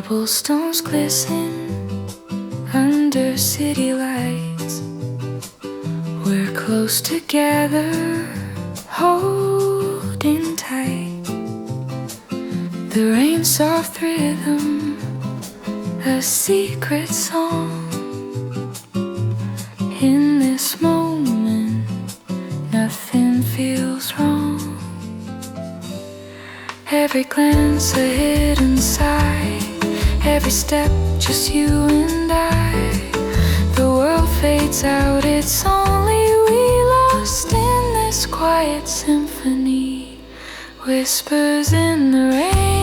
Cobblestones glisten under city lights. We're close together, holding tight. The rain's soft rhythm, a secret song. In this moment, nothing feels wrong. Every glance a hidden sigh, every step just you and I. The world fades out, it's only we lost in this quiet symphony. Whispers in the rain.